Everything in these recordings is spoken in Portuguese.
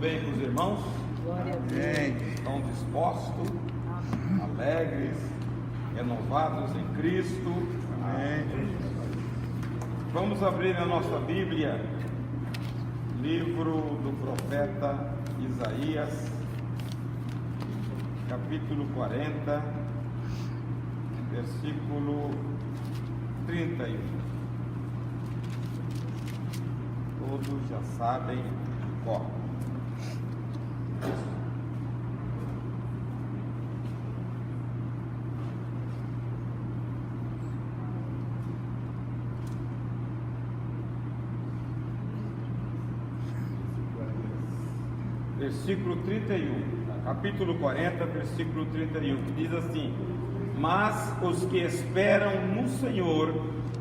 bem com os irmãos? Glória a Deus. Estão dispostos, alegres, renovados em Cristo? Amém. Vamos abrir a nossa Bíblia, livro do profeta Isaías, capítulo 40, versículo 31. Todos já sabem qual. Versículo 31, capítulo 40, versículo 31, que diz assim: mas os que esperam no Senhor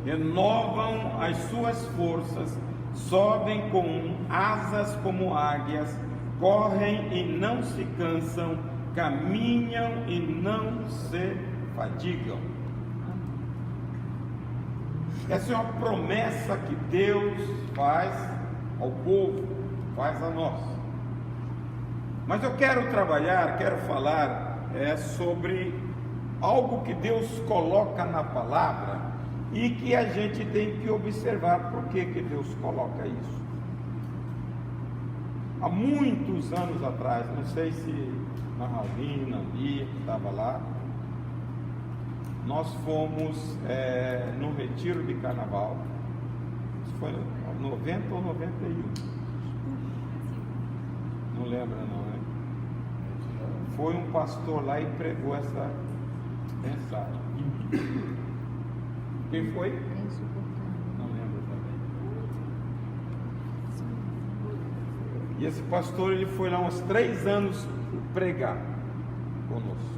renovam as suas forças, sobem com asas como águias, correm e não se cansam, caminham e não se fadigam. Essa é uma promessa que Deus faz ao povo, faz a nós. Mas eu quero falar sobre algo que Deus coloca na palavra e que a gente tem que observar por que Deus coloca isso. Há muitos anos atrás, não sei se na Ravina, Lia, que estava lá, nós fomos no retiro de carnaval. Isso foi em 90 ou 91, não lembro não, né? Foi um pastor lá e pregou essa mensagem. Quem foi? Não lembro também. E esse pastor, ele foi lá uns 3 anos pregar conosco.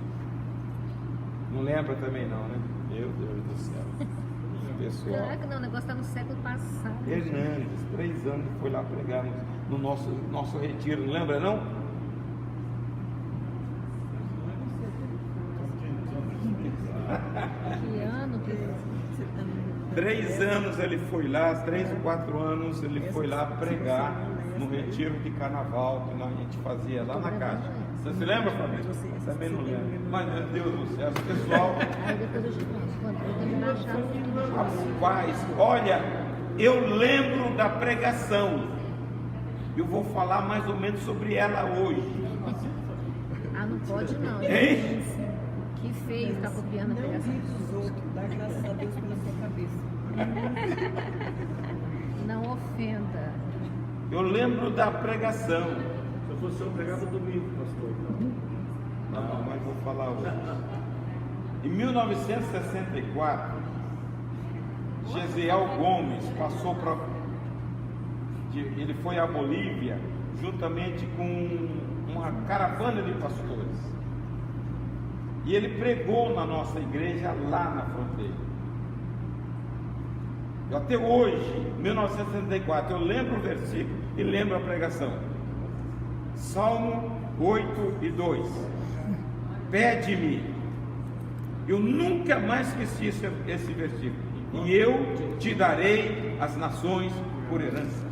Não lembra também não, né? Meu Deus do céu. Pessoal. Caraca, não, o negócio está no século passado. Hernandes, 3 anos foi lá pregar no nosso retiro, não lembra não? Que ano que você também? 3 anos ele foi lá, 3 ou 4 anos ele foi lá pregar no retiro de carnaval que a gente fazia lá na Caixa. Você se lembra, Fabrício? Também não lembro. Mas meu Deus do céu, pessoal. Aí depois eu te conto, eu tenho que baixar o vídeo. Rapaz, olha, eu lembro da pregação. Eu vou falar mais ou menos sobre ela hoje. Ah, não pode não. Hein? Que feio ficar copiando a pregação. Dá graças a Deus pela sua cabeça. Não ofenda. Eu lembro da pregação. Se eu fosse eu, pregava domingo, pastor. Não, mas vou falar hoje. Em 1964, Gesiel Gomes passou para... Ele foi à Bolívia juntamente com uma caravana de pastores. E ele pregou na nossa igreja lá na fronteira. E até hoje, 1964, eu lembro o versículo e lembro a pregação. Salmo 8:2. Pede-me. Eu nunca mais esqueci esse versículo. E eu te darei as nações por herança.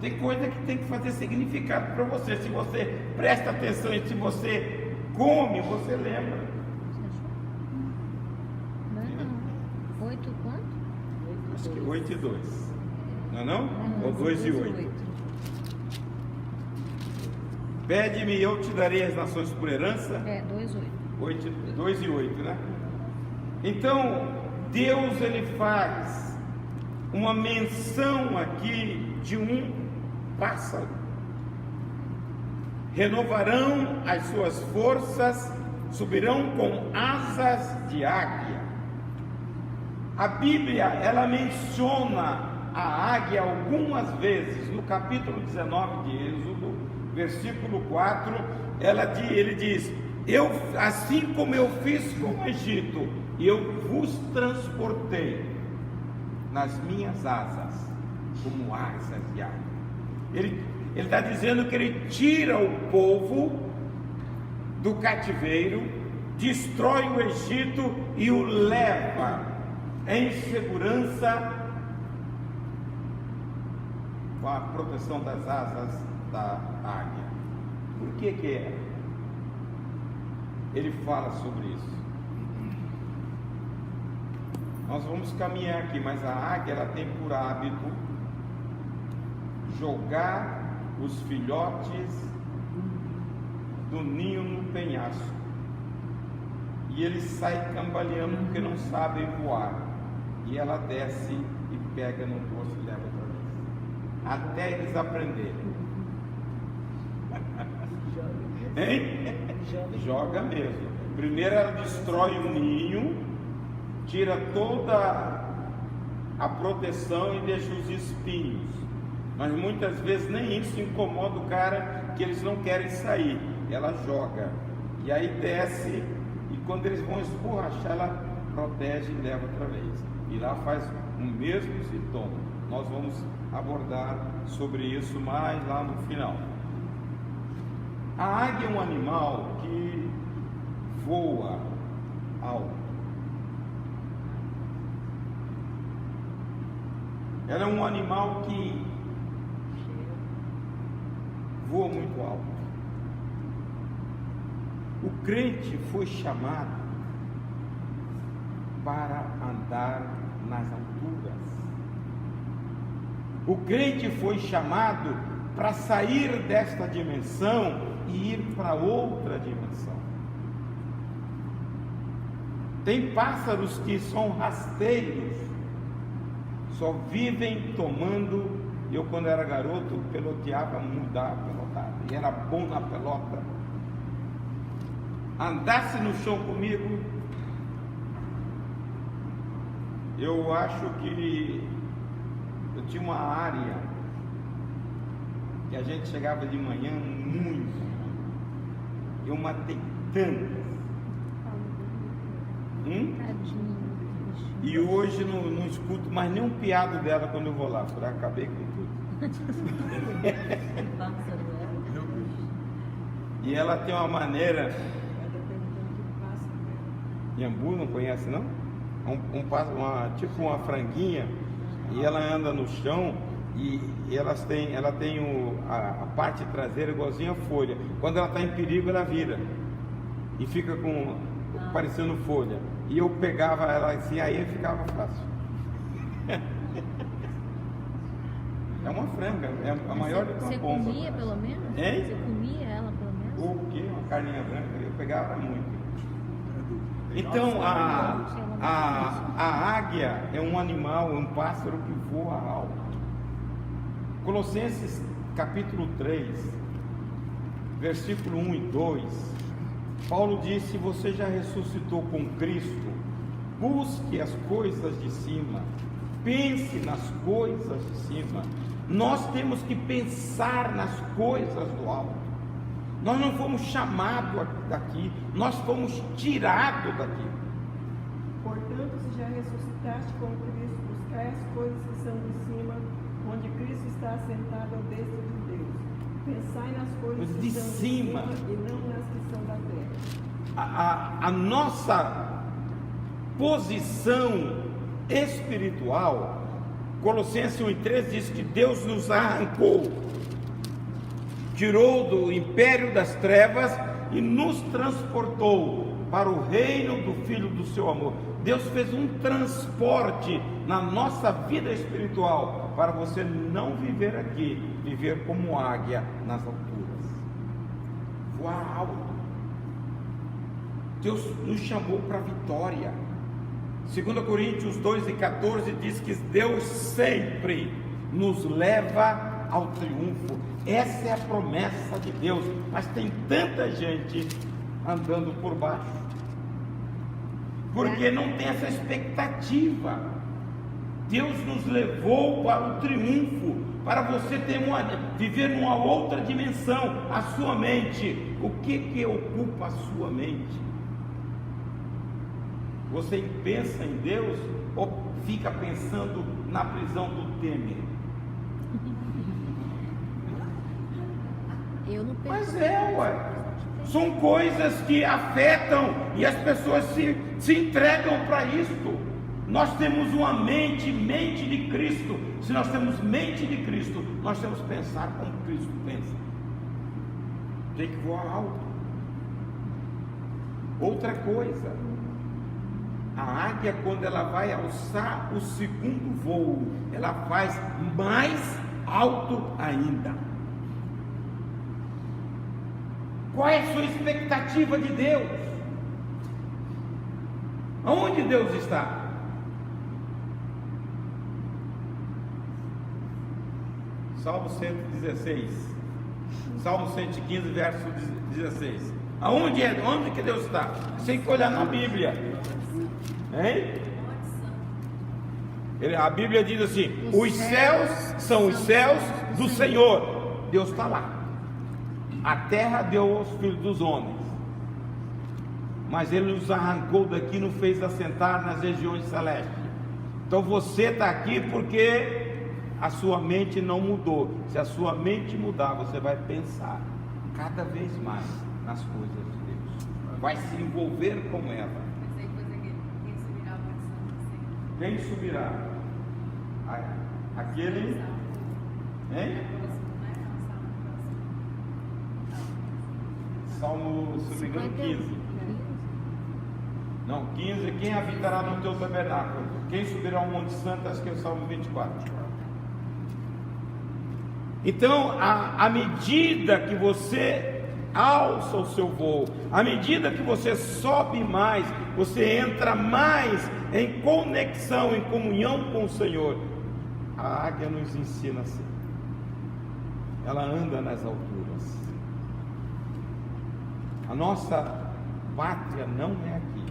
Tem coisa que tem que fazer significado para você. Se você presta atenção e se você come, você lembra. Não. 8 quanto? Acho que 8:2. Não é não? Ou 2:8. Pede-me e eu te darei as nações por herança. 2:8. 2:8, né? Então, Deus ele faz uma menção aqui de um pássaro. Renovarão as suas forças, subirão com asas de águia. A Bíblia, ela menciona a águia algumas vezes. No capítulo 19 de Êxodo, versículo 4, ele diz: assim como eu fiz com o Egito, eu vos transportei nas minhas asas, como asas de águia. Ele está dizendo que ele tira o povo do cativeiro, destrói o Egito e o leva em segurança com a proteção das asas da águia. Por que ele fala sobre isso? Nós vamos caminhar aqui, mas a águia ela tem por hábito jogar os filhotes do ninho no penhasco, e eles saem cambaleando porque não sabem voar, e ela desce e pega no dorso e leva outra vez, até eles aprenderem. Hein? Joga mesmo. Primeiro ela destrói o ninho, tira toda a proteção e deixa os espinhos, mas muitas vezes nem isso incomoda o cara, que eles não querem sair. Ela joga e aí desce, e quando eles vão esborrachar, ela protege e leva outra vez, e lá faz o mesmo sintoma. Nós vamos abordar sobre isso mais lá no final. A águia é um animal que voa alto. Ela é um animal que voa muito alto. O crente foi chamado para andar nas alturas. O crente foi chamado para sair desta dimensão e ir para outra dimensão. Tem pássaros que são rasteiros, só vivem tomando. Eu, quando era garoto, peloteava, mudava, pelotava, e era bom na pelota. Andasse no chão comigo, eu acho que eu tinha uma área que a gente chegava de manhã muito. Eu matei tantas. E hoje não escuto mais nenhum piado dela quando eu vou lá, porque eu acabei com tudo. E ela tem uma maneira. Iambu, não conhece não? Tipo uma franguinha, e ela anda no chão, e ela tem a parte traseira igualzinha a folha. Quando ela está em perigo, ela vira e fica parecendo folha. E eu pegava ela assim, aí ficava fácil. É uma franga, é a maior do que uma pomba. Você comia pelo menos? Hein? Você comia ela pelo menos? O quê? Uma carninha branca, eu pegava muito. Então a águia é um animal, um pássaro que voa alto. Colossenses capítulo 3, versículo 1 e 2, Paulo disse: você já ressuscitou com Cristo, busque as coisas de cima, pense nas coisas de cima. Nós temos que pensar nas coisas do alto. Nós não fomos chamados daqui, nós fomos tirados daqui. Portanto, se já ressuscitaste com Cristo, buscai as coisas que são de cima, onde Cristo está assentado ao destra de Deus. Pensai nas coisas que são de cima e não nas que são da terra. A nossa posição espiritual, Colossenses 1:3 diz que Deus nos arrancou, tirou do império das trevas e nos transportou para o reino do Filho do seu amor. Deus fez um transporte na nossa vida espiritual, para você não viver aqui, viver como águia nas alturas, voar alto. Deus nos chamou para a vitória. 2 Coríntios 2:14 diz que Deus sempre nos leva ao triunfo. Essa é a promessa de Deus, mas tem tanta gente andando por baixo, porque não tem essa expectativa. Deus nos levou para o triunfo, para você viver numa outra dimensão. A sua mente, o que ocupa a sua mente? Você pensa em Deus ou fica pensando na prisão do Temer? Eu não penso. Mas ué. São coisas que afetam e as pessoas se entregam para isto. Nós temos uma mente de Cristo. Se nós temos mente de Cristo, nós temos que pensar como Cristo pensa. Tem que voar alto. Outra coisa, a águia, quando ela vai alçar o segundo voo, ela faz mais alto ainda. Qual é a sua expectativa de Deus? Aonde Deus está? Salmo 116, Salmo 115, verso 16. Aonde é? Onde que Deus está? Você tem que olhar na Bíblia. Hein? A Bíblia diz assim: os céus são os céus do Senhor. Deus está lá. A terra deu aos filhos dos homens, mas Ele os arrancou daqui e nos fez assentar nas regiões celestes. Então você está aqui porque a sua mente não mudou. Se a sua mente mudar, você vai pensar cada vez mais nas coisas de Deus, vai se envolver com ela. Quem subirá? Aquele, hein? Salmo, se não me engano, 15. Não, 15. Quem habitará no teu tabernáculo? Quem subirá ao Monte Santo? Acho que é o Salmo 24. Então, à medida que você alça o seu voo, à medida que você sobe mais, você entra mais em conexão, em comunhão com o Senhor. A águia nos ensina assim. Ela anda nas alturas. A nossa pátria não é aqui.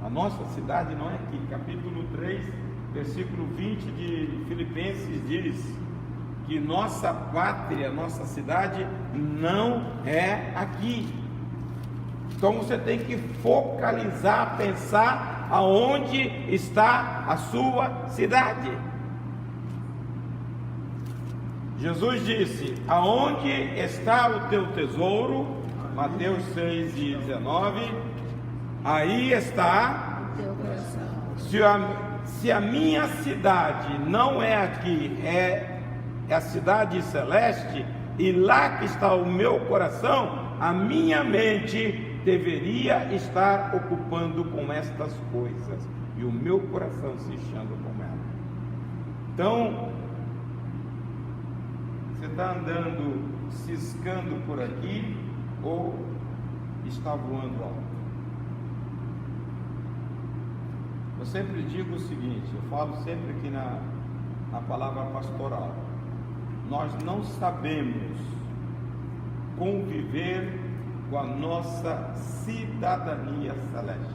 A nossa cidade não é aqui. Capítulo 3, versículo 20 de Filipenses diz que nossa pátria, nossa cidade não é aqui. Então você tem que focalizar, pensar aonde está a sua cidade. Jesus disse: aonde está o teu tesouro? Mateus 6:19. Aí está o teu coração. Se a minha cidade não é aqui, é a cidade celeste, e lá que está o meu coração, a minha mente deveria estar ocupando com estas coisas, e o meu coração se enchendo com ela. Então, você está andando, ciscando por aqui, ou está voando alto? Eu sempre digo o seguinte, eu falo sempre aqui na palavra pastoral: nós não sabemos conviver com a nossa cidadania celeste,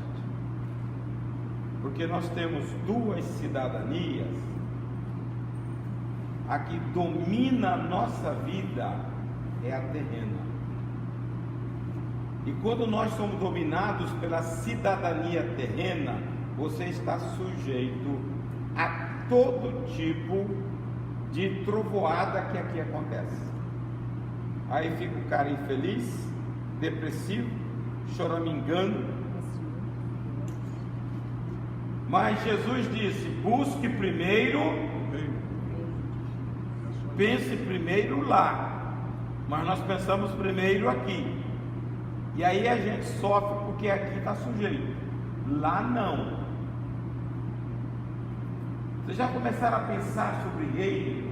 porque nós temos duas cidadanias. A que domina a nossa vida é a terrena, e quando nós somos dominados pela cidadania terrena, você está sujeito a todo tipo de trovoada que aqui acontece. Aí fica o cara infeliz, depressivo, choramingando. Mas Jesus disse: busque primeiro, pense primeiro lá. Mas nós pensamos primeiro aqui. E aí a gente sofre porque aqui está sujeito, lá não. Vocês já começaram a pensar sobre reino?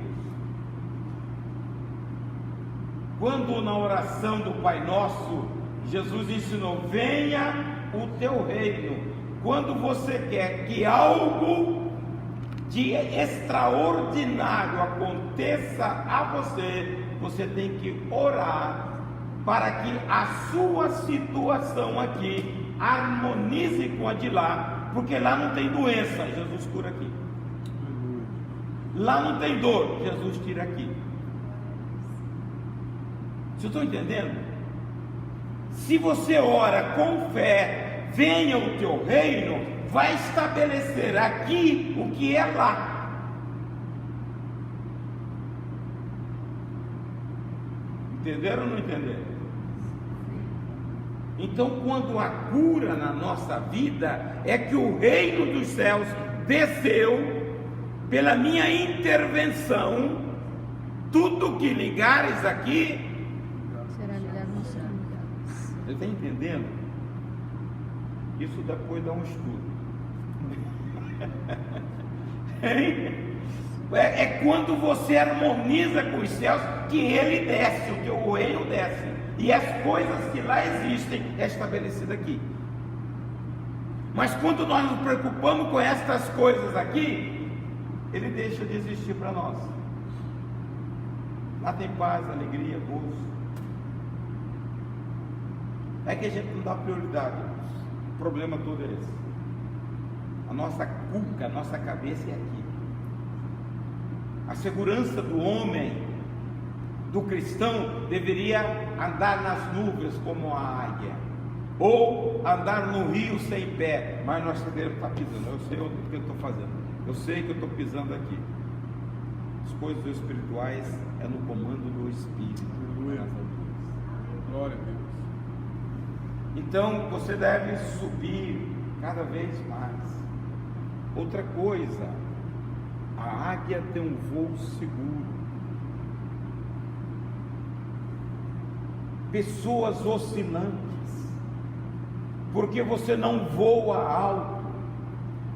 Quando na oração do Pai Nosso, Jesus ensinou: venha o teu reino. Quando você quer que algo de extraordinário aconteça a você, você tem que orar para que a sua situação aqui harmonize com a de lá, porque lá não tem doença, Jesus cura aqui. Lá não tem dor, Jesus tira aqui. Vocês estão entendendo? Se você ora com fé, venha o teu reino, vai estabelecer aqui o que é lá. Entenderam ou não entenderam? Então, quando há cura na nossa vida, é que o reino dos céus desceu pela minha intervenção. Tudo que ligares aqui Será ligado no céu. você está entendendo? Isso depois dá um estudo. É quando você harmoniza com os céus que ele desce, o teu reino desce. E as coisas que lá existem é estabelecido aqui. Mas quando nós nos preocupamos com estas coisas aqui, ele deixa de existir para nós. Lá tem paz, alegria, gozo. É que a gente não dá prioridade. O problema todo é esse. A nossa cuca, a nossa cabeça é aqui. A segurança do homem, do cristão, deveria andar nas nuvens como a águia, ou andar no rio sem pé. Mas nós queremos estar pisando. Eu sei o que eu estou fazendo, eu sei que eu estou pisando aqui. As coisas espirituais é no comando do Espírito. Glória a Deus. Então você deve subir cada vez mais. Outra coisa, a águia tem um voo seguro. Pessoas oscilantes, porque você não voa alto.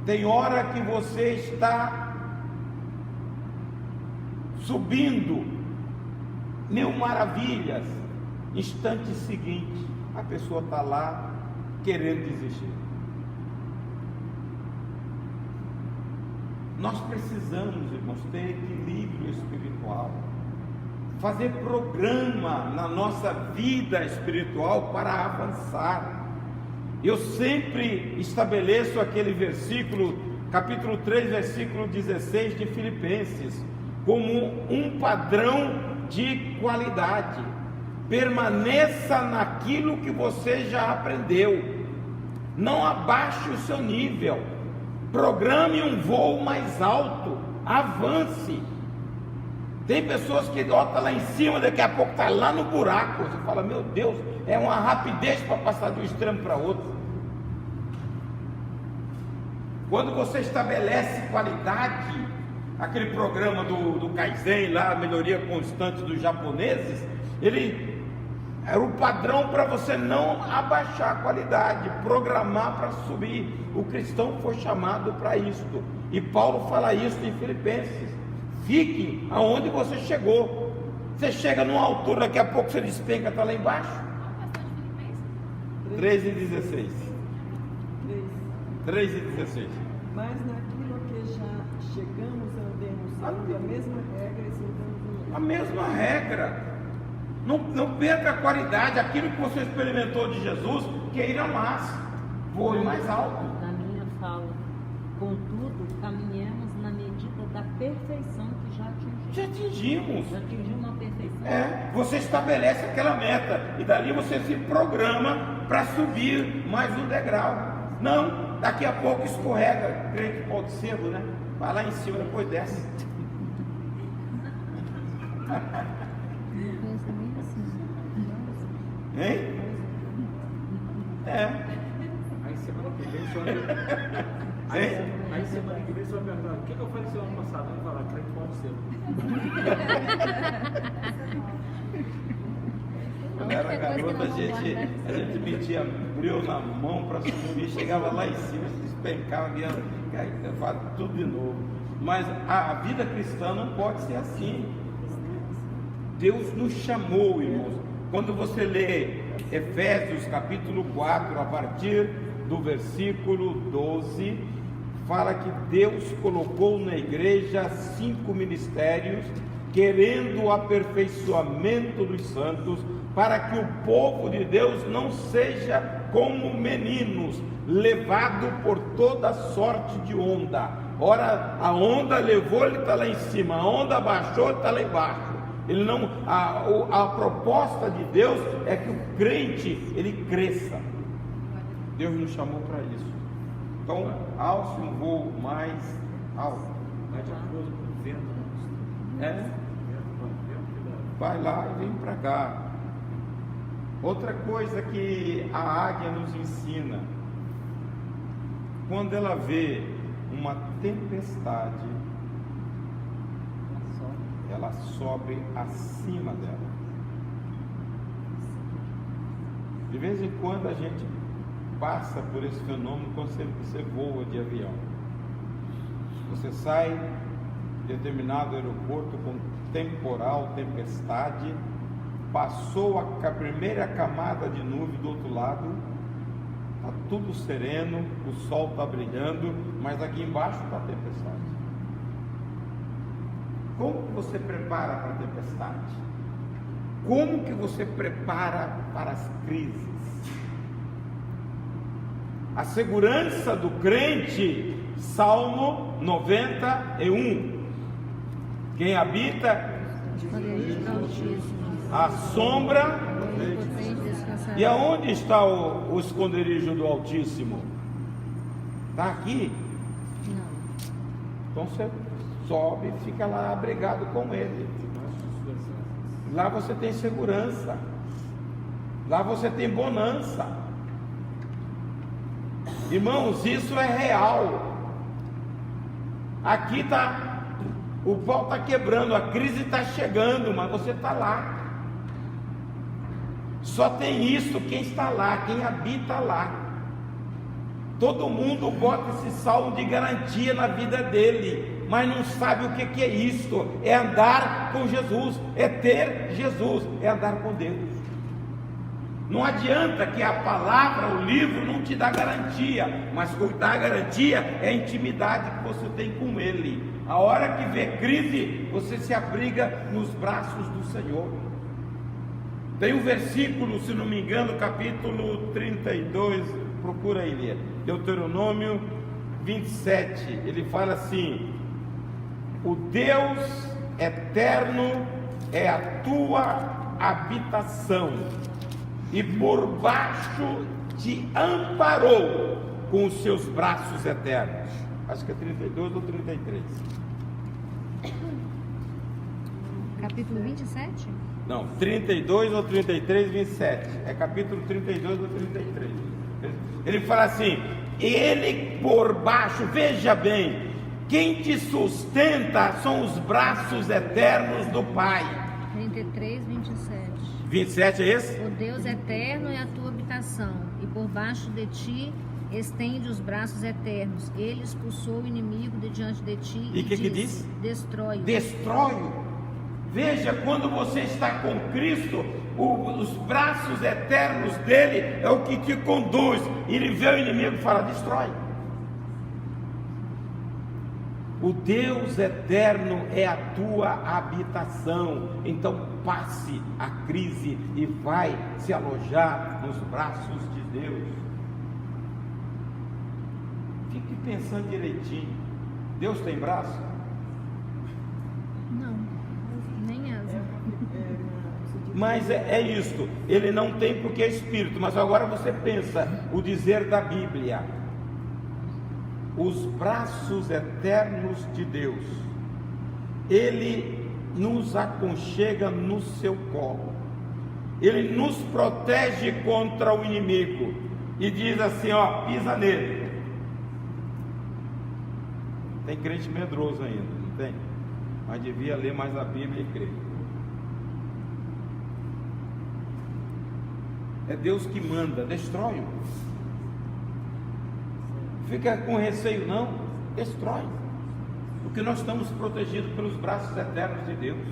Tem hora que você está subindo mil maravilhas, instante seguinte a pessoa está lá querendo desistir. Nós precisamos, irmãos, ter equilíbrio espiritual, fazer programa na nossa vida espiritual para avançar. Eu sempre estabeleço aquele versículo, capítulo 3, versículo 16 de Filipenses, como um padrão de qualidade. Permaneça naquilo que você já aprendeu, não abaixe o seu nível, programe um voo mais alto, avance. Tem pessoas que estão lá em cima, daqui a pouco está lá no buraco. Você fala, meu Deus, é uma rapidez para passar de um extremo para outro. Quando você estabelece qualidade, aquele programa do Kaizen lá, a melhoria constante dos japoneses, ele era o padrão para você não abaixar a qualidade, programar para subir. O cristão foi chamado para isto, e Paulo fala isso em Filipenses. Fique aonde você chegou. Você chega numa altura, daqui a pouco você despenca, está lá embaixo. 3 e 16. 3 e 16. Mas naquilo que já chegamos, andemos segundo a mesma regra e sintamos A mesma regra. Não perca a qualidade. Aquilo que você experimentou de Jesus, queira mais, voe mais alto. Na minha fala, contudo, caminhamos na medida da perfeição que já atingimos. Já atingimos. Já atingimos uma perfeição. Você estabelece aquela meta e dali você se programa para subir mais um degrau. Não, daqui a pouco escorrega, creio que pode ser, né? Vai lá em cima, depois desce. Pensa bem assim. Hein? Aí semana que vem o senhor aí semana que vem o senhor vai perguntar, o que eu falei semana passada? Ele vai falar, creio que pode ser. Quando era garoto, a gente metia breu na mão para subir, chegava lá em cima, se despencava, faz tudo de novo. Mas a vida cristã não pode ser assim. Deus nos chamou, irmãos. Quando você lê Efésios capítulo 4, a partir do versículo 12, fala que Deus colocou na igreja 5 ministérios, querendo o aperfeiçoamento dos santos, para que o povo de Deus não seja como meninos, levado por toda sorte de onda. Ora, a onda levou, ele está lá em cima, a onda baixou, ele está lá embaixo. Ele não, a proposta de Deus é que o crente ele cresça. Deus nos chamou para isso. Então, alce um voo mais alto. Vai de acordo com o vento. Vai lá e vem para cá. Outra coisa que a águia nos ensina, quando ela vê uma tempestade, ela sobe acima dela. De vez em quando a gente passa por esse fenômeno quando você voa de avião. Você sai de determinado aeroporto com temporal, tempestade, passou a primeira camada de nuvem do outro lado, está tudo sereno, o sol está brilhando, mas aqui embaixo está a tempestade. Como que você prepara para a tempestade? Como que você prepara para as crises? A segurança do crente, Salmo 91. Quem habita a sombra. E aonde está o esconderijo do Altíssimo? Está aqui? Então você sobe e fica lá abrigado com ele. Lá você tem segurança. Lá você tem bonança. Irmãos, isso é real. Aqui está, o pau está quebrando, a crise está chegando, mas você está lá. Só tem isso quem está lá, quem habita lá. Todo mundo bota esse salmo de garantia na vida dele, mas não sabe o que é isto. É andar com Jesus, é ter Jesus, é andar com Deus. Não adianta que a palavra, o livro não te dá garantia, mas o que dá garantia é a intimidade que você tem com Ele. A hora que vê crise, você se abriga nos braços do Senhor. Tem um versículo, se não me engano, capítulo 32, procura aí, Deuteronômio 27, ele fala assim: o Deus eterno é a tua habitação, e por baixo te amparou com os seus braços eternos. Acho que é 32 ou 33. Capítulo 27? Não, 32 ou 33, 27. É capítulo 32 ou 33. Ele fala assim: ele por baixo, veja bem, quem te sustenta são os braços eternos do Pai. 33, 27. 27 é esse? O Deus eterno é a tua habitação, e por baixo de ti estende os braços eternos. Ele expulsou o inimigo de diante de ti. E o que diz? Destrói. Destrói. Veja, quando você está com Cristo, os braços eternos dele é o que te conduz. Ele vê o inimigo e fala: destrói. O Deus eterno é a tua habitação. Então passe a crise e vai se alojar nos braços de Deus. Fique pensando direitinho. Deus tem braço? Não, nem asa. Mas é isto, ele não tem porque é espírito. Mas agora você pensa o dizer da Bíblia: os braços eternos de Deus, ele nos aconchega no seu colo, ele nos protege contra o inimigo e diz assim: ó, pisa nele. Tem crente medroso ainda, não tem? Mas devia ler mais a Bíblia e crer. É Deus que manda, destrói-o. Fica com receio não, destrói. Porque nós estamos protegidos pelos braços eternos de Deus.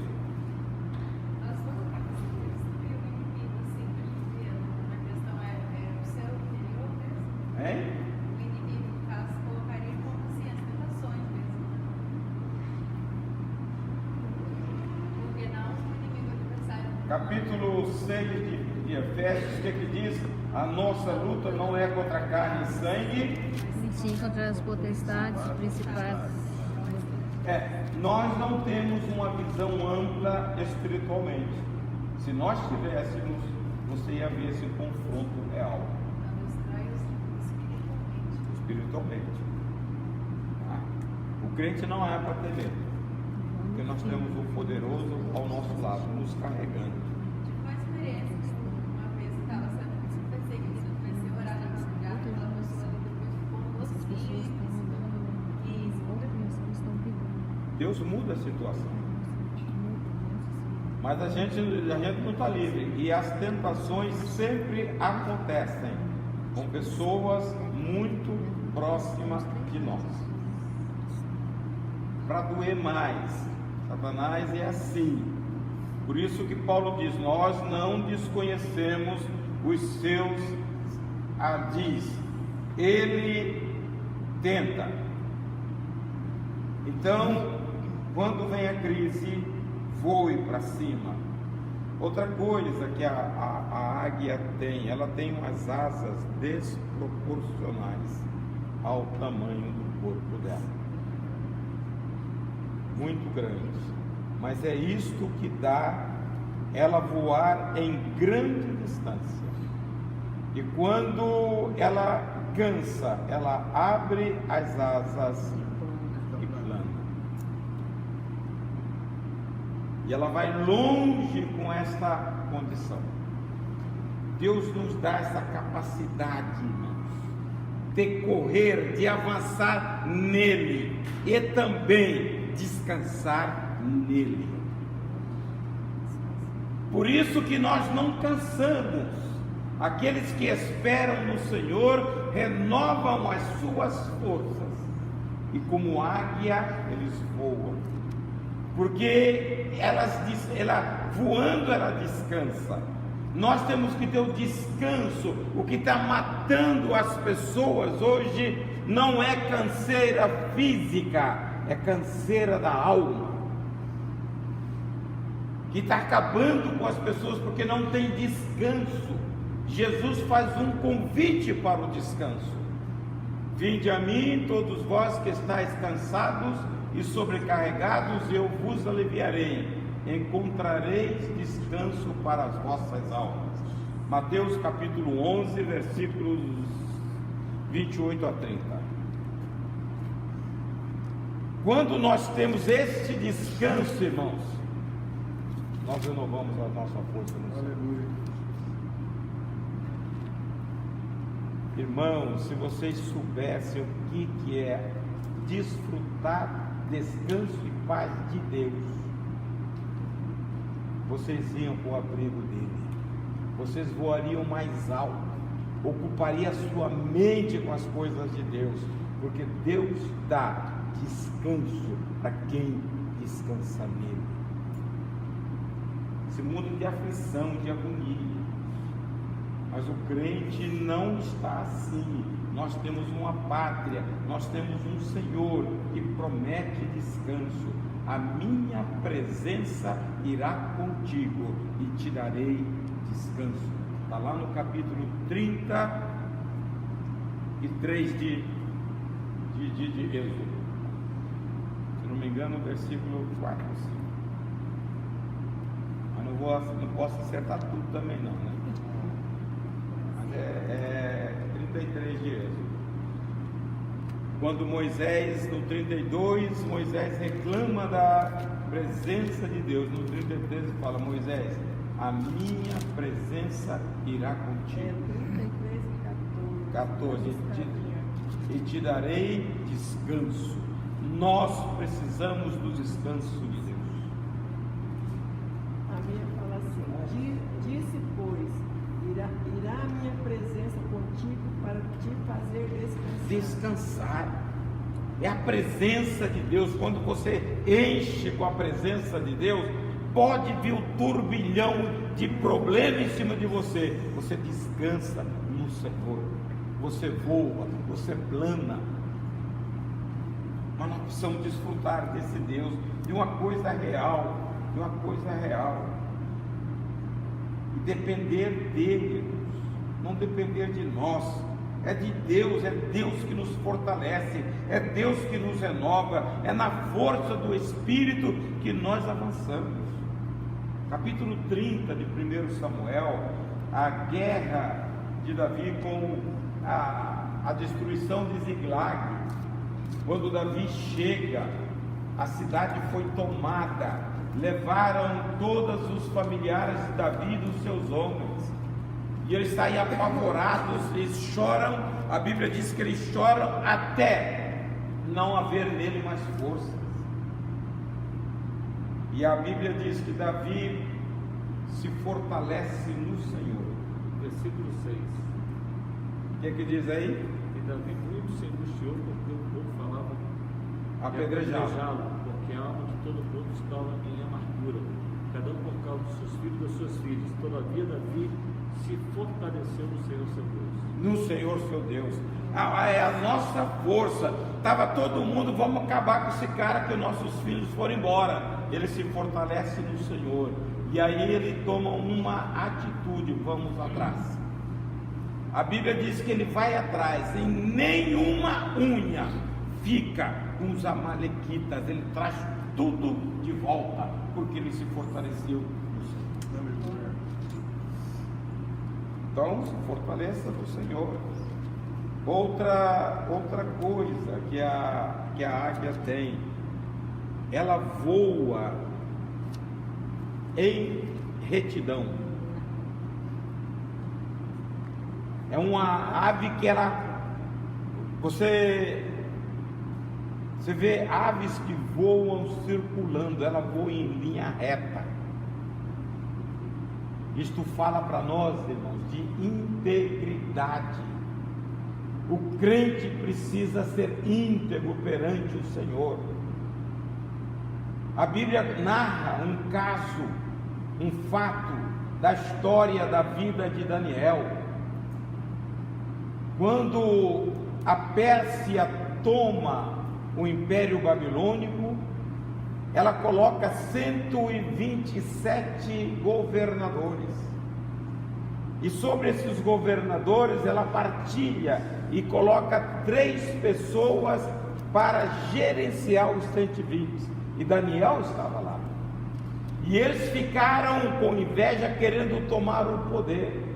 Hein? Capítulo 6 de Efésios, o que diz? A nossa luta não é contra carne e sangue, Sim, contra as potestades, principais. Nós não temos uma visão ampla espiritualmente. Se nós tivéssemos, você ia ver esse confronto real. Espiritualmente. O crente não é para ter medo, porque nós temos o poderoso ao nosso lado, nos carregando. Uma experiência, uma vez eu pessoas estão mudando. E pessoas estão brigando. Deus muda a situação. Mas a gente não está livre. E as tentações sempre acontecem com pessoas muito próximas de nós, para doer mais. Satanás é assim. Por isso que Paulo diz: nós não desconhecemos os seus. Diz, ele tenta. Então, quando vem a crise, voe para cima. Outra coisa que a águia tem, ela tem umas asas desproporcionais ao tamanho do corpo dela, muito grandes, mas é isto que dá ela voar em grande distância. E quando ela cansa, ela abre as asas e plana. E ela vai longe com esta condição. Deus nos dá essa capacidade, irmãos, de correr, de avançar nele e também descansar nele. Por isso que nós não cansamos. Aqueles que esperam no Senhor renovam as suas forças, e como águia eles voam, porque ela voando ela descansa. Nós temos que ter o descanso. O que está matando as pessoas hoje não é canseira física, é canseira da alma, que está acabando com as pessoas porque não tem descanso. Jesus faz um convite para o descanso: vinde a mim todos vós que estáis cansados e sobrecarregados, e eu vos aliviarei, encontrareis descanso para as vossas almas. Mateus capítulo 11, versículos 28 a 30. Quando nós temos este descanso, irmãos, nós renovamos a nossa força no Senhor. Aleluia. Irmãos, se vocês soubessem o que é desfrutar descanso e paz de Deus, vocês iam para o abrigo dele, vocês voariam mais alto, ocupariam a sua mente com as coisas de Deus, porque Deus dá descanso para quem descansa nele. Esse mundo de aflição, de agonia, mas o crente não está assim. Nós temos uma pátria, nós temos um Senhor que promete descanso. A minha presença irá contigo e te darei descanso. Está lá no capítulo 33 de Êxodo. Se não me engano, versículo 4. Mas não posso acertar tudo também não, né? É 33 de Êxodo. Quando Moisés, no 32, Moisés reclama da presença de Deus. No 33 ele fala: Moisés, a minha presença irá contigo. 33 e 14. E te darei descanso. Nós precisamos do descanso de Deus. A minha fala assim: disse, pois, irá a minha presença contigo para te fazer descansar. Descansar é a presença de Deus. Quando você enche com a presença de Deus, pode vir o turbilhão de problema em cima de você, você descansa no Senhor, você voa, você plana. Mas nós precisamos desfrutar desse Deus, de uma coisa real, e depender dele, não depender de nós. É de Deus, é Deus que nos fortalece, é Deus que nos renova, é na força do Espírito que nós avançamos. Capítulo 30 de 1 Samuel, a guerra de Davi com a destruição de Ziglag. Quando Davi chega, a cidade foi tomada, levaram todos os familiares de Davi e dos seus homens. E eles saem apavorados, eles choram A Bíblia diz que eles choram até não haver nele mais forças. E a Bíblia diz que Davi se fortalece no Senhor. Versículo 6. O que diz aí? E Davi muito se angustiou porque o povo falava Apedrejá-lo. porque a alma de todo o povo estava em amargura, cada um por causa dos seus filhos e das suas filhas. Todavia Davi se fortaleceu no Senhor seu Deus. No Senhor seu Deus. É a nossa força. Estava todo mundo, vamos acabar com esse cara que os nossos filhos foram embora. Ele se fortalece no Senhor. E aí ele toma uma atitude, vamos atrás. A Bíblia diz que ele vai atrás, em nenhuma unha fica com os amalequitas, ele traz tudo de volta, porque ele se fortaleceu no Senhor. Então, se fortaleça no Senhor. Outra coisa que a águia tem, ela voa em retidão. É uma ave que você vê aves que voam circulando, ela voa em linha reta. Isto fala para nós, irmãos, de integridade. O crente precisa ser íntegro perante o Senhor. A Bíblia narra um caso, um fato da história da vida de Daniel. Quando a Pérsia toma o Império Babilônico, ela coloca 127 governadores. E sobre esses governadores ela partilha e coloca 3 pessoas para gerenciar os 120. E Daniel estava lá. E eles ficaram com inveja, querendo tomar o poder.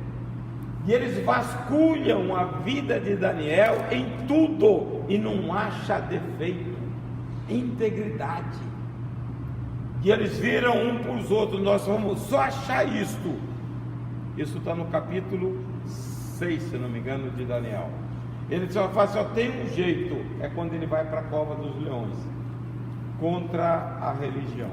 E eles vasculham a vida de Daniel em tudo e não acha defeito, integridade. E eles viram um para os outros, nós vamos só achar isto. Isso está no capítulo 6, se não me engano, de Daniel. Ele só fala, só tem um jeito, é quando ele vai para a cova dos leões, contra a religião.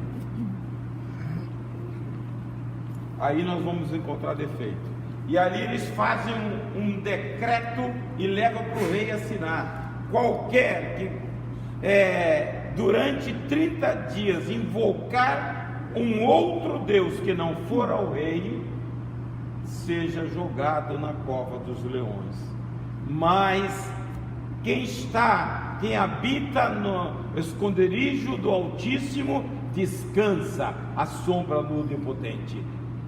Aí nós vamos encontrar defeito. E ali eles fazem um decreto e levam para o rei assinar. Qualquer que durante 30 dias invocar um outro Deus que não for ao rei, seja jogado na cova dos leões. Mas quem habita no esconderijo do Altíssimo, descansa à sombra do Onipotente.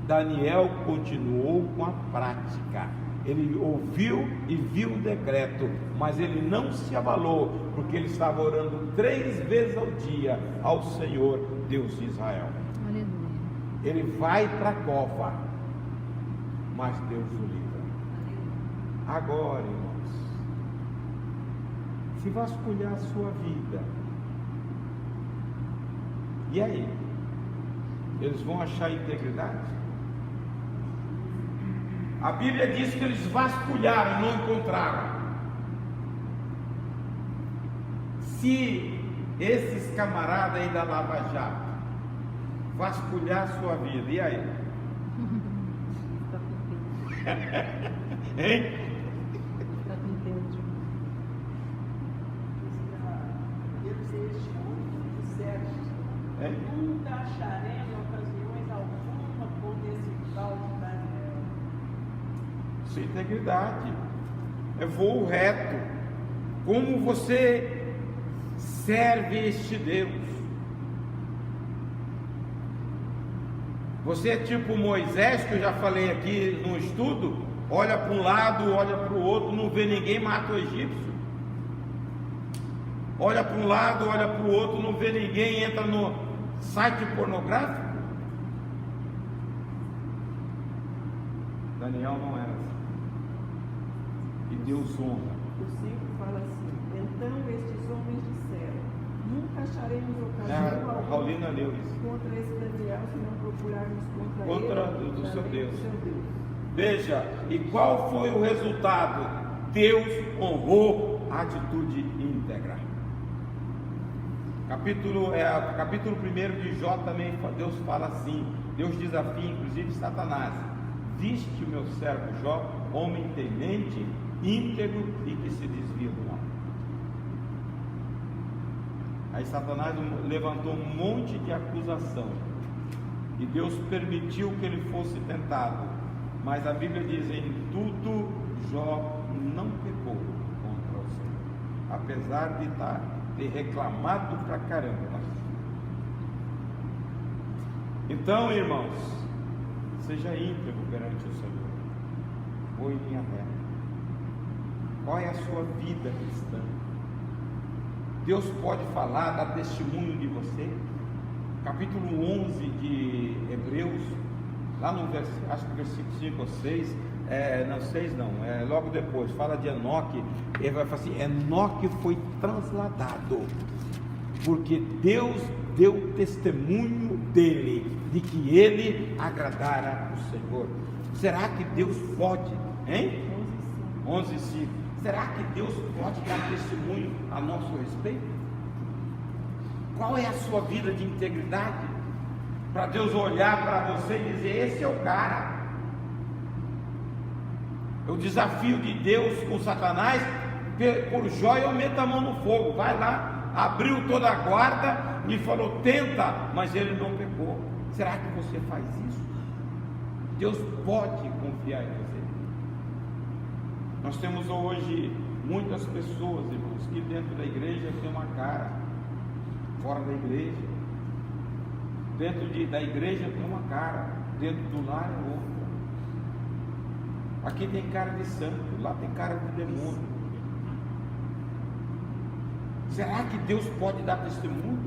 Daniel continuou com a prática. Ele ouviu e viu o decreto, mas ele não se abalou, porque ele estava orando 3 vezes ao dia ao Senhor Deus de Israel. Aleluia. Ele vai para a cova, mas Deus o livra. Agora, irmãos, se vasculhar a sua vida, e aí? Eles vão achar integridade? A Bíblia diz que eles vasculharam e não encontraram. Se esses camaradas aí da Lava Jato vasculhar a sua vida, e aí? Hein? Está com tempo de... Eles disseram, nunca acharemos ocasiões alguma com esse tal de Daniel. Isso é integridade, é voo reto. Como você serve este Deus? Você é tipo Moisés, que eu já falei aqui no estudo, olha para um lado, olha para o outro, não vê ninguém, mata o egípcio. Olha para um lado, olha para o outro, não vê ninguém, entra no site pornográfico. Daniel não era assim. E Deus honra. O 5 fala assim: então estes homens disseram, nunca acharemos ocasião alguma Paulina leu isso. contra esse Daniel, se não procurarmos contra Do ele, seu também Deus. do seu Deus. Veja, e qual foi o resultado Deus honrou a atitude íntegra. Capítulo 1 de Jó também, Deus fala assim, Deus desafia inclusive Satanás: viste o meu servo Jó, homem temente, íntegro e que se desvia do mal. Aí Satanás levantou um monte de acusação, e Deus permitiu que ele fosse tentado, mas a Bíblia diz: em tudo Jó não pecou contra o Senhor, apesar de ter reclamado pra caramba. Então, irmãos, seja íntegro perante o Senhor, ou em linha reta. Qual é a sua vida cristã? Deus pode falar, dar testemunho de você. Capítulo 11 de Hebreus, lá no acho que versículo 5 ou 6, não 6 não, logo depois, fala de Enoque. Ele vai falar assim: Enoque foi transladado, porque Deus deu testemunho dele, de que ele agradara o Senhor. Será que Deus pode, hein? 11:5. Será que Deus pode dar testemunho a nosso respeito? Qual é a sua vida de integridade? Para Deus olhar para você e dizer: esse é o cara. O desafio de Deus com Satanás, por Jó, eu meto a mão no fogo. Vai lá, abriu toda a guarda, me falou: tenta, mas ele não pecou. Será que você faz isso? Deus pode confiar em você. Nós temos hoje muitas pessoas, irmãos, que dentro da igreja tem uma cara, fora da igreja. Dentro da igreja tem uma cara, dentro do lar é outra. Aqui tem cara de santo, lá tem cara de demônio. Será que Deus pode dar testemunho?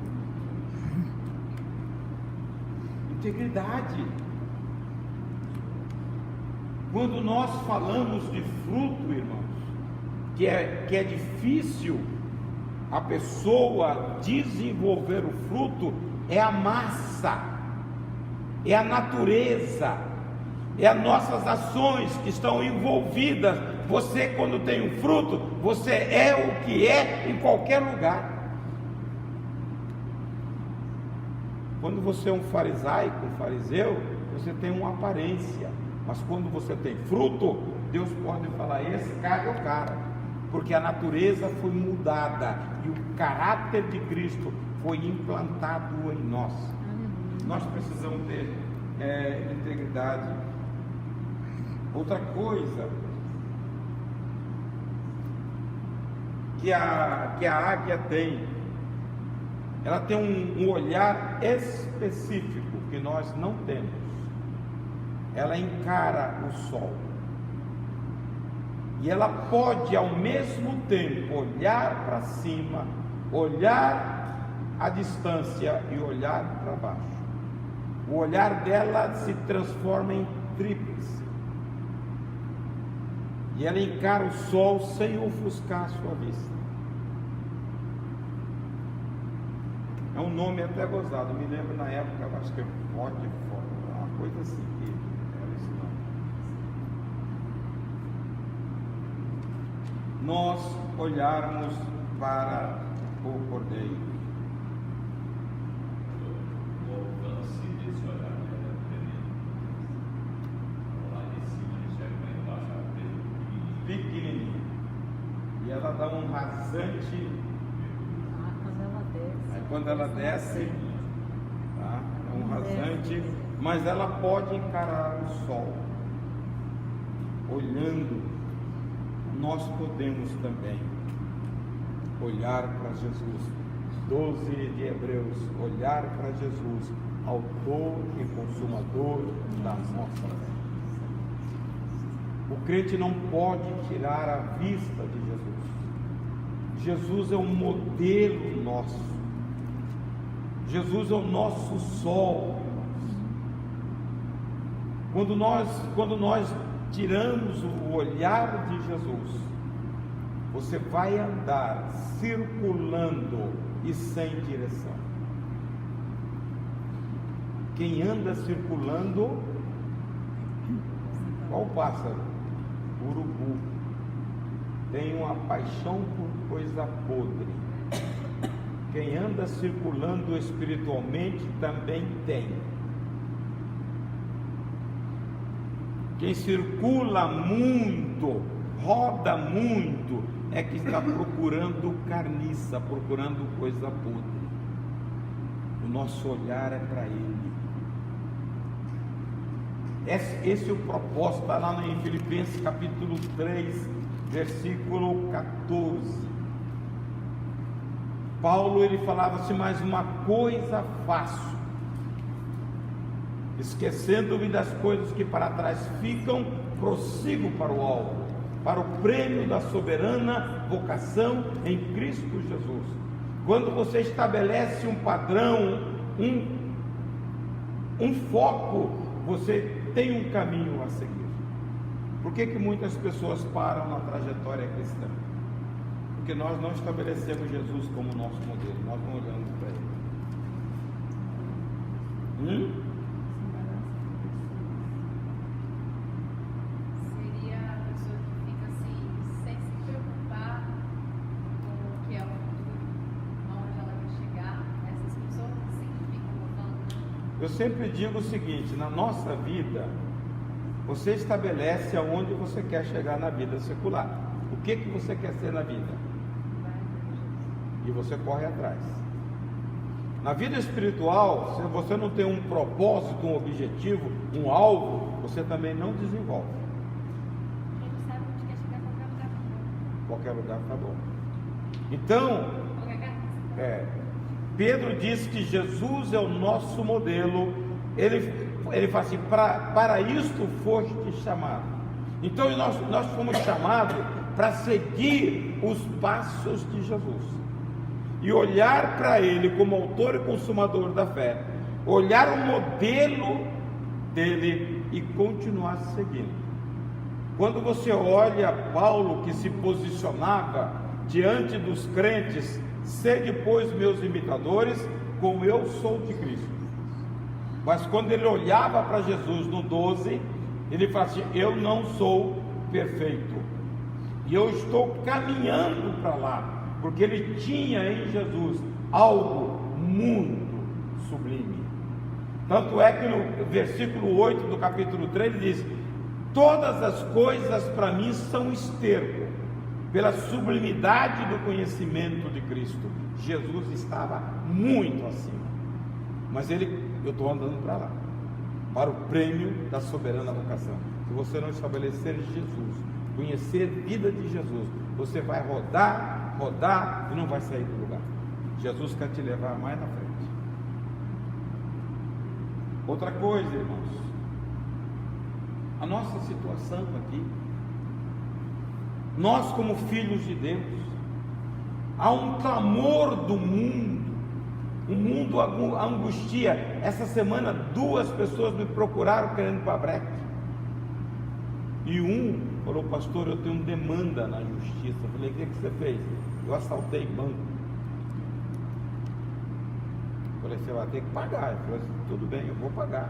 Integridade. Quando nós falamos de fruto, irmãos, que é difícil a pessoa desenvolver o fruto, é a massa, é a natureza, é as nossas ações que estão envolvidas. Você, quando tem um fruto, você é o que é em qualquer lugar. Quando você é um farisaico, um fariseu, você tem uma aparência, mas quando você tem fruto, Deus pode falar: esse cara é o cara, porque a natureza foi mudada e o caráter de Cristo foi implantado em nós. Nós precisamos ter integridade. Outra coisa que a águia tem, ela tem um olhar específico que nós não temos. Ela encara o sol, e ela pode ao mesmo tempo olhar para cima, olhar à distância e olhar para baixo. O olhar dela se transforma em tríplice, e ela encara o sol sem ofuscar a sua vista. É um nome até gozado, me lembro na época, eu acho que é Forte, uma coisa assim que era esse nome. Nós olharmos para o Cordeiro. Pequenininha, e ela dá um rasante. Quando ela desce, tá? É um rasante, mas ela pode encarar o sol. Olhando, nós podemos também olhar para Jesus. 12 de Hebreus, olhar para Jesus, autor e consumador da nossa fé. O crente não pode tirar a vista de Jesus. Jesus é um modelo nosso. Jesus é o nosso sol. Quando nós tiramos o olhar de Jesus, você vai andar circulando e sem direção. Quem anda circulando, qual pássaro? Urubu. tem uma paixão por coisa podre. Quem anda circulando espiritualmente também tem. Quem circula muito, roda muito, é que está procurando carniça, procurando coisa podre. O nosso olhar é para Ele. Esse é o propósito, está lá em Filipenses capítulo 3, versículo 14. Paulo, ele falava assim: mas uma coisa faço, esquecendo-me das coisas que para trás ficam, prossigo para o alvo, para o prêmio da soberana vocação em Cristo Jesus. Quando você estabelece um padrão, um foco, você tem um caminho a seguir. Por que muitas pessoas param na trajetória cristã? Porque nós não estabelecemos Jesus como nosso modelo, nós não olhamos para Ele. Seria a pessoa que fica assim, sem se preocupar com o que é o futuro, aonde ela vai chegar. Essas pessoas que sempre ficam lutando. Eu sempre digo o seguinte: na nossa vida, você estabelece aonde você quer chegar na vida secular. O que você quer ser na vida? E você corre atrás. Na vida espiritual, se você não tem um propósito, um objetivo, um alvo, você também não desenvolve. Quem não sabe onde quer chegar, qualquer lugar tá bom. Qualquer lugar está bom. Então, Qualquer lugar. Pedro diz que Jesus é o nosso modelo. Ele fala assim: para isto foste chamado. Então nós fomos chamados para seguir os passos de Jesus e olhar para Ele como autor e consumador da fé, olhar o modelo dele e continuar seguindo. Quando você olha Paulo, que se posicionava diante dos crentes: sede, pois, meus imitadores, como eu sou de Cristo. Mas quando ele olhava para Jesus no 12, ele fala assim: eu não sou perfeito, e eu estou caminhando para lá, porque ele tinha em Jesus algo muito sublime. Tanto é que no versículo 8 do capítulo 3 ele diz: todas as coisas para mim são esterco, pela sublimidade do conhecimento de Cristo. Jesus estava muito acima, mas eu estou andando para lá, para o prêmio da soberana vocação. Se você não estabelecer Jesus, conhecer a vida de Jesus, você vai rodar e não vai sair do lugar. Jesus quer te levar mais na frente. Outra coisa, irmãos, a nossa situação aqui, nós como filhos de Deus, há um clamor do mundo, o mundo angustia. Essa semana 2 pessoas me procuraram querendo ir para Breque, e um falou: pastor, eu tenho demanda na justiça. Eu falei: o que você fez? Eu assaltei banco. Eu falei: você vai ter que pagar. Ele falou assim: tudo bem, eu vou pagar,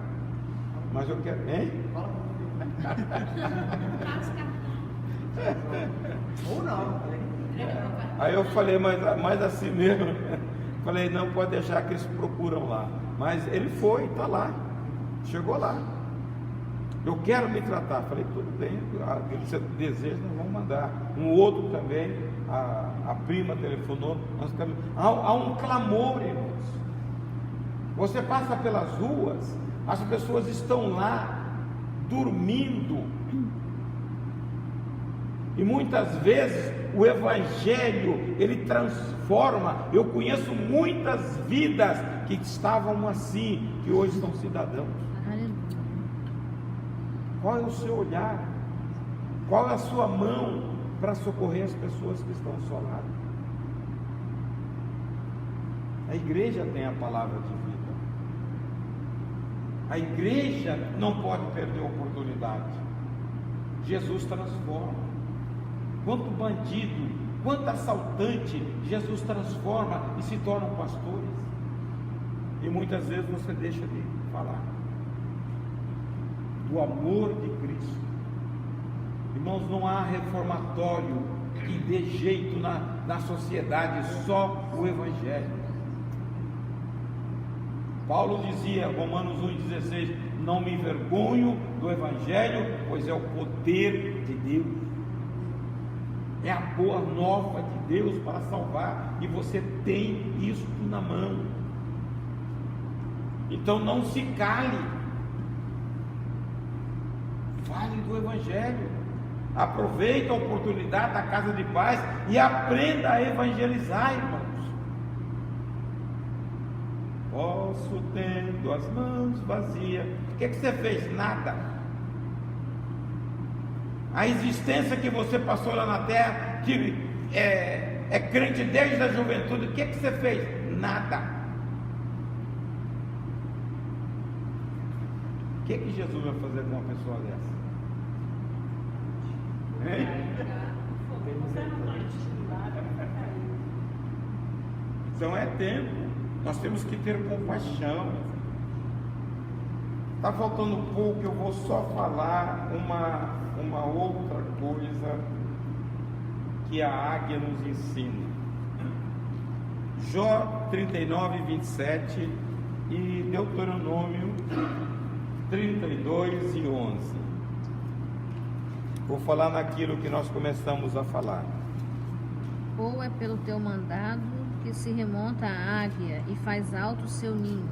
mas eu quero, hein? Ou não. Aí eu falei: mas assim mesmo? Falei: não, pode deixar que eles procuram lá. Mas ele foi, está lá, chegou lá. Eu quero me tratar. Falei: tudo bem, aquilo que você deseja, nós vamos mandar. Um outro também, a prima telefonou. Há um clamor, irmãos. Você passa pelas ruas, as pessoas estão lá dormindo, e muitas vezes o evangelho ele transforma. Eu conheço muitas vidas que estavam assim, que hoje são cidadãos. Qual é o seu olhar? Qual é a sua mão para socorrer as pessoas que estão ao seu lado? A igreja tem a palavra de vida. A igreja não pode perder a oportunidade. Jesus transforma. Quanto bandido, quanto assaltante, Jesus transforma e se tornam pastores. E muitas vezes você deixa de falar do amor de Cristo. Irmãos, não há reformatório que dê jeito na sociedade, só o Evangelho. Paulo dizia, Romanos 1,16, não me envergonho do Evangelho, pois é o poder de Deus, é a boa nova de Deus para salvar, e você tem isso na mão. Então não se cale, fale do Evangelho, aproveite a oportunidade da casa de paz e aprenda a evangelizar, irmãos. Posso, tendo as mãos vazias. O que você fez? Nada. A existência que você passou lá na terra, que é crente desde a juventude, o que você fez? Nada. O que Jesus vai fazer com uma pessoa dessa? Hein? Então é tempo, nós temos que ter compaixão. Está faltando pouco, eu vou só falar uma outra coisa que a águia nos ensina. Jó 39, 27 e Deuteronômio 32 e 11. Vou falar naquilo que nós começamos a falar. Ou é pelo teu mandado que se remonta a águia e faz alto o seu ninho.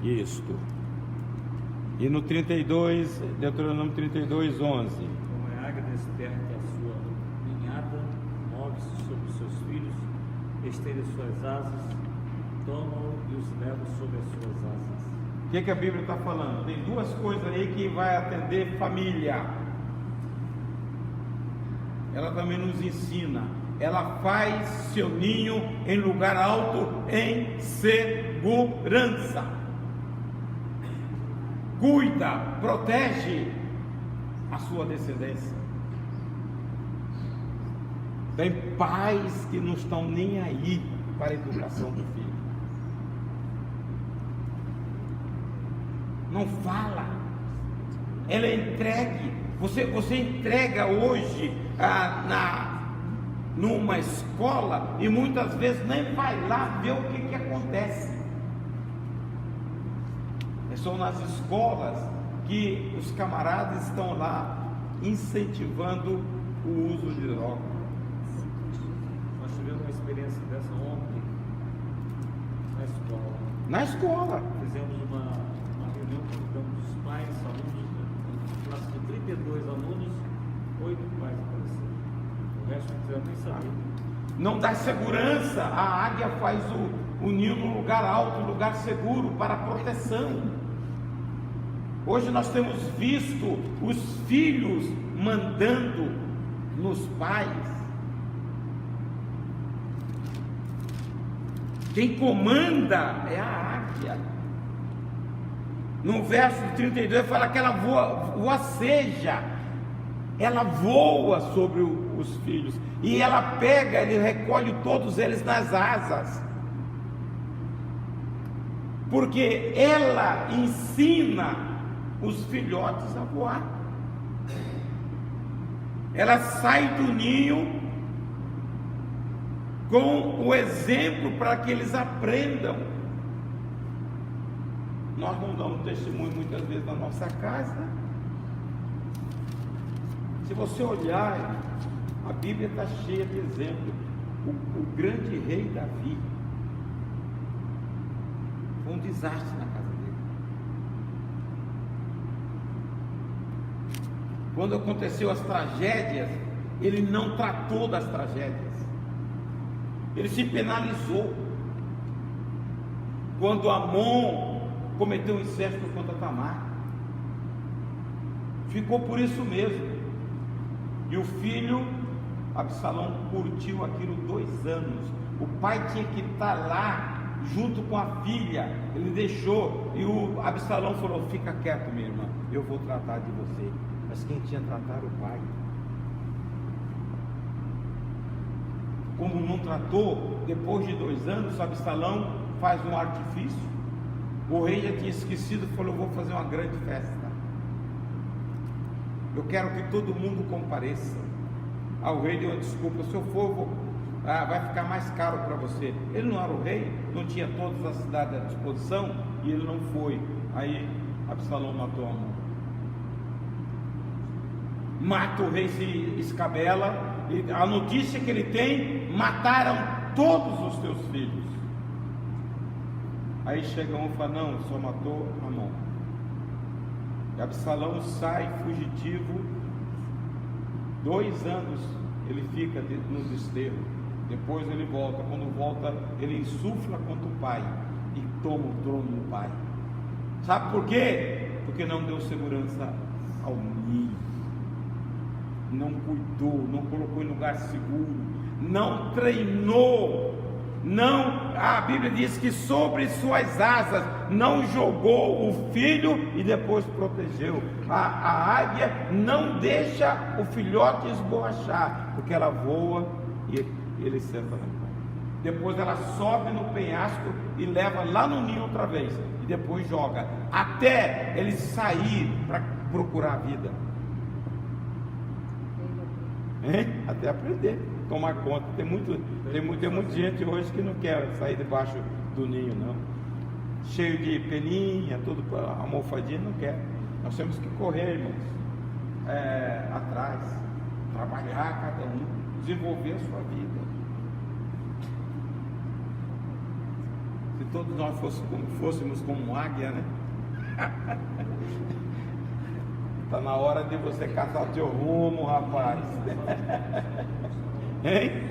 Isto. E no 32, Deuteronômio 32, 11. Como a águia desperta a sua ninhada, move-se sobre os seus filhos, estende suas asas, toma-o e os leva sobre as suas asas. O que a Bíblia está falando? Tem duas coisas aí que vai atender família. Ela também nos ensina. Ela faz seu ninho em lugar alto, em segurança. Cuida, protege a sua descendência. Tem pais que não estão nem aí para a educação do filho. Não fala. Ela é entregue. Você entrega hoje numa escola e muitas vezes nem vai lá ver o que acontece. São nas escolas que os camaradas estão lá incentivando o uso de drogas. Nós tivemos uma experiência dessa ontem na escola. Na escola. Fizemos uma reunião com os pais, alunos, uma classe de 32 alunos, 8 pais apareceram. O resto não quiseram nem saber. Não dá segurança. A águia faz o ninho num lugar alto, lugar seguro para proteção. Hoje nós temos visto os filhos mandando nos pais. Quem comanda é a águia. No verso 32 fala que ela voaceja, ela voa sobre os filhos, e ela pega, ele recolhe todos eles nas asas, porque ela ensina os filhotes a voar. Ela sai do ninho com o exemplo para que eles aprendam. Nós não damos testemunho muitas vezes na nossa casa. Se você olhar, a Bíblia está cheia de exemplos. O grande rei Davi foi um desastre na casa dele. Quando aconteceu as tragédias, ele não tratou das tragédias. Ele se penalizou. Quando Amon cometeu um incesto contra Tamar, ficou por isso mesmo. E o filho Absalão curtiu aquilo 2 anos. O pai tinha que estar lá junto com a filha. Ele deixou, e o Absalão falou: fica quieto, minha irmã, eu vou tratar de você. Mas quem tinha tratado o pai? Como não tratou, depois de 2 anos, Absalão faz um artifício. O rei já tinha esquecido, falou: vou fazer uma grande festa. Eu quero que todo mundo compareça. o rei deu uma desculpa: se eu for, vai ficar mais caro para você. Ele não era o rei, não tinha todas as cidades à disposição, e ele não foi. Aí Absalão matou Amon. Mata o rei, se escabela, e a notícia que ele tem: mataram todos os teus filhos. Aí chega um e fala: não, só matou Amon. E Absalão sai fugitivo. 2 anos ele fica no desterro. Depois ele volta. Quando volta, ele insufla contra o pai e toma o trono do pai. Sabe por quê? Porque não deu segurança ao ninho, não cuidou, não colocou em lugar seguro, não treinou, não. A Bíblia diz que sobre suas asas não jogou o filho e depois protegeu. A águia não deixa o filhote esborrachar, porque ela voa e ele senta lá. Depois ela sobe no penhasco e leva lá no ninho outra vez, e depois joga, até ele sair para procurar a vida. Até aprender, tomar conta. Tem muita gente hoje que não quer sair debaixo do ninho, não. Cheio de peninha, tudo almofadinha, não quer. Nós temos que correr, irmãos, atrás, trabalhar cada um, desenvolver a sua vida. Se todos nós fôssemos como águia, né? Está na hora de você caçar o teu rumo, rapaz. Hein?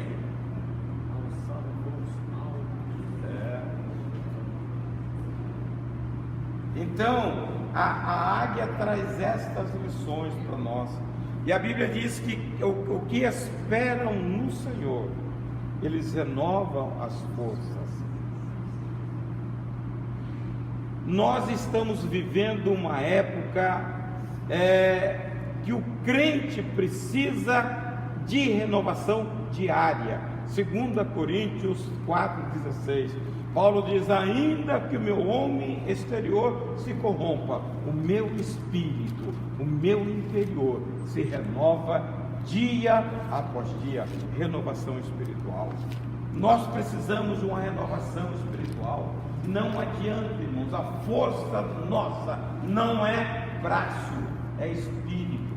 Então, a águia traz estas lições para nós. E a Bíblia diz que o que esperam no Senhor, eles renovam as forças. Nós estamos vivendo uma época que o crente precisa de renovação diária. 2 Coríntios 4,16. Paulo diz: ainda que o meu homem exterior se corrompa, o meu espírito, o meu interior se renova dia após dia. Renovação espiritual. Nós precisamos de uma renovação espiritual. Não adianta, irmãos, a força nossa não é braço, é espírito.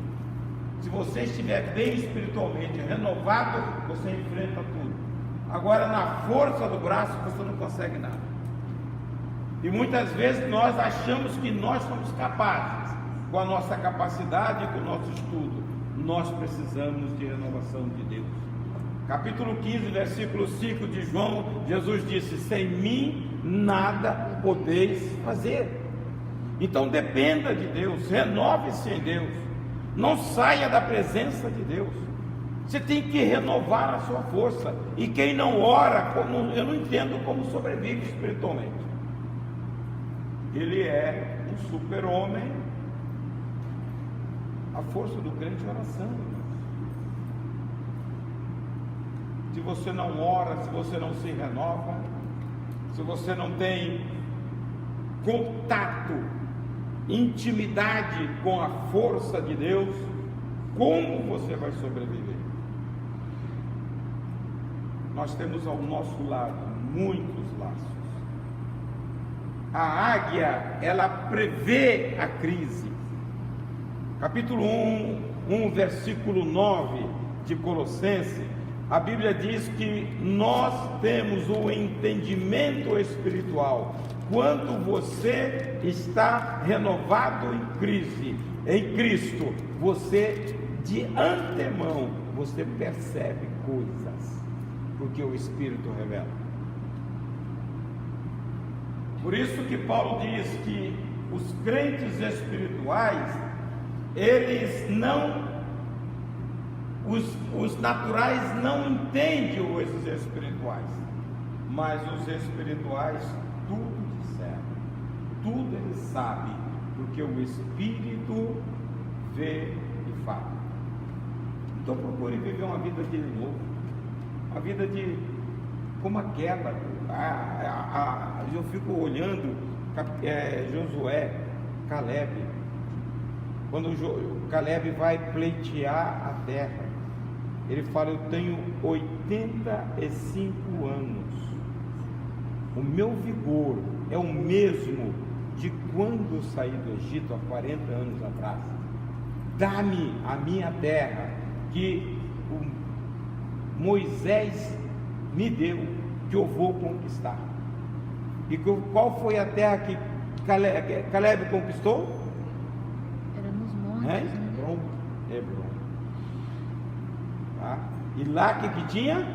Se você estiver bem espiritualmente renovado, você enfrenta tudo. Agora, na força do braço, você não consegue nada. E muitas vezes nós achamos que nós somos capazes, com a nossa capacidade, com o nosso estudo. Nós precisamos de renovação de Deus. Capítulo 15, versículo 5 de João, Jesus disse: sem mim nada podeis fazer. Então dependa de Deus, renove-se em Deus, não saia da presença de Deus. Você tem que renovar a sua força. E quem não ora, eu não entendo como sobrevive espiritualmente. Ele é um super-homem. A força do crente é oração. Se você não ora, se você não se renova, se você não tem contato, intimidade com a força de Deus, como você vai sobreviver? Nós temos ao nosso lado muitos laços. A águia, ela prevê a crise. Capítulo 1, versículo 9 de Colossenses, a Bíblia diz que nós temos o entendimento espiritual. Quando você está renovado em Cristo, você de antemão, você percebe coisas, porque o Espírito revela. Por isso que Paulo diz que os crentes espirituais, eles não, os naturais não entendem os espirituais, mas os espirituais tudo discernem, tudo eles sabem, porque o Espírito vê e fala. Então procure viver uma vida de novo, uma vida de como aquela. Eu fico olhando Josué, Caleb, quando Caleb vai pleitear a terra, Ele fala: eu tenho 85 anos. O meu vigor é o mesmo de quando eu saí do Egito há 40 anos atrás. Dá-me a minha terra que o Moisés me deu, que eu vou conquistar. E qual foi a terra que Caleb conquistou? Era nos montes, É? né? Hebron. Tá? E lá o que tinha?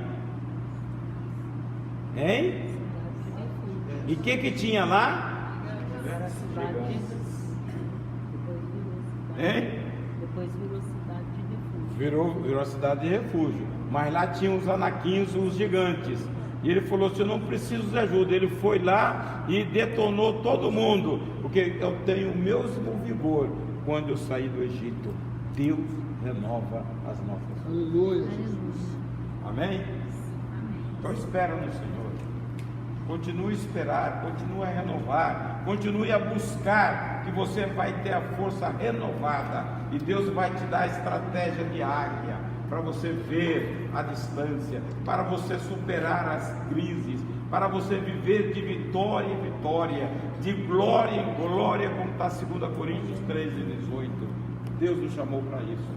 Hein? E o que tinha lá? Hein? Depois virou cidade de refúgio. Virou cidade de refúgio. Mas lá tinha os anaquins, os gigantes. E ele falou assim: eu não preciso de ajuda. Ele foi lá e detonou todo mundo, porque eu tenho o mesmo vigor quando eu saí do Egito. Deus renova as nossas vidas. Aleluia. Amém? Então espera no Senhor. Continue a esperar, continue a renovar, continue a buscar, que você vai ter a força renovada e Deus vai te dar a estratégia de águia para você ver a distância, para você superar as crises, para você viver de vitória em vitória, de glória em glória, como está 2 Coríntios 13:18. Deus nos chamou para isso.